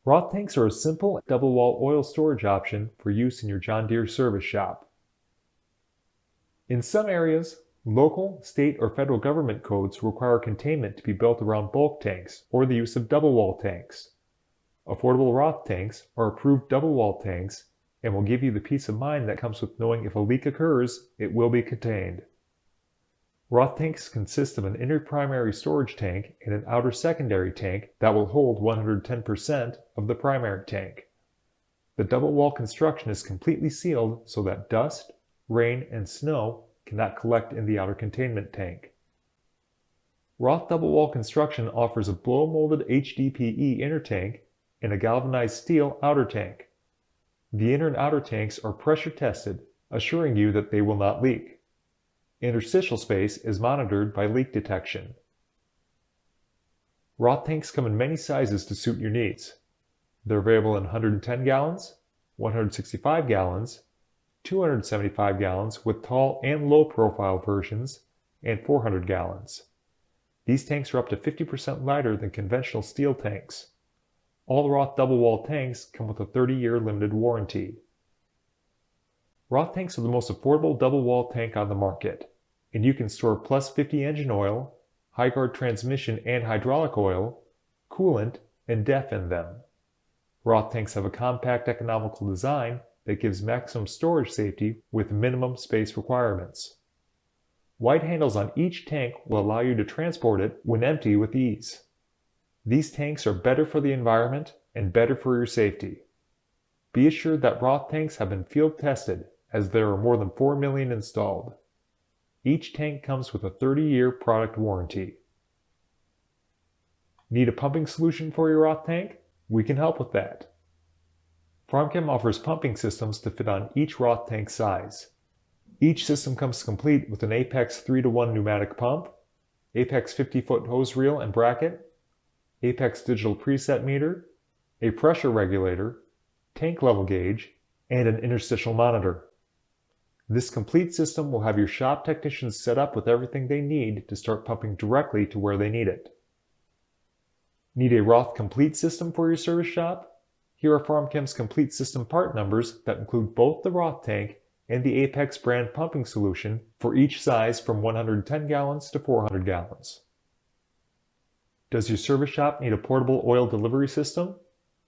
Roth tanks are a simple double-wall oil storage option for use in your John Deere service shop. In some areas, local, state, or federal government codes require containment to be built around bulk tanks or the use of double-wall tanks. Affordable Roth tanks are approved double-wall tanks and will give you the peace of mind that comes with knowing if a leak occurs, it will be contained. Roth tanks consist of an inner primary storage tank and an outer secondary tank that will hold 110% of the primary tank. The double wall construction is completely sealed so that dust, rain, and snow cannot collect in the outer containment tank. Roth double wall construction offers a blow molded HDPE inner tank and a galvanized steel outer tank. The inner and outer tanks are pressure tested, assuring you that they will not leak. Interstitial space is monitored by leak detection. Roth tanks come in many sizes to suit your needs. They're available in 110 gallons, 165 gallons, 275 gallons with tall and low profile versions, and 400 gallons. These tanks are up to 50% lighter than conventional steel tanks. All Roth double wall tanks come with a 30-year limited warranty. Roth tanks are the most affordable double wall tank on the market, and you can store plus 50 engine oil, high guard transmission and hydraulic oil, coolant, and DEF in them. Roth tanks have a compact economical design that gives maximum storage safety with minimum space requirements. Wide handles on each tank will allow you to transport it when empty with ease. These tanks are better for the environment and better for your safety. Be assured that Roth tanks have been field tested, as there are more than 4 million installed. Each tank comes with a 30-year product warranty. Need a pumping solution for your Roth tank? We can help with that. FarmChem offers pumping systems to fit on each Roth tank size. Each system comes complete with an Apex 3-to-1 pneumatic pump, Apex 50-foot hose reel and bracket, Apex digital preset meter, a pressure regulator, tank level gauge, and an interstitial monitor. This complete system will have your shop technicians set up with everything they need to start pumping directly to where they need it. Need a Roth complete system for your service shop? Here are FarmChem's complete system part numbers that include both the Roth tank and the Apex brand pumping solution for each size from 110 gallons to 400 gallons. Does your service shop need a portable oil delivery system?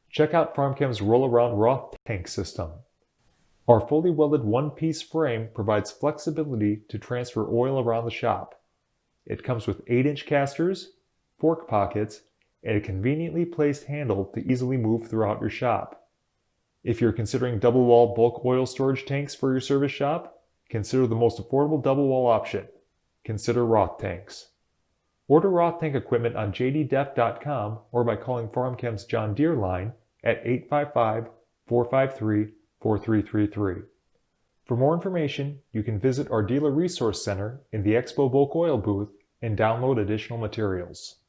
Check out FarmChem's roll-around Roth tank system. Our fully welded one-piece frame provides flexibility to transfer oil around the shop. It comes with 8-inch casters, fork pockets, and a conveniently placed handle to easily move throughout your shop. If you're considering double-wall bulk oil storage tanks for your service shop, consider the most affordable double-wall option. Consider Roth tanks. Order Roth tank equipment on JDDef.com or by calling FarmChem's John Deere line at 855-453-4333. For more information, you can visit our Dealer Resource Center in the Expo Bulk Oil booth and download additional materials.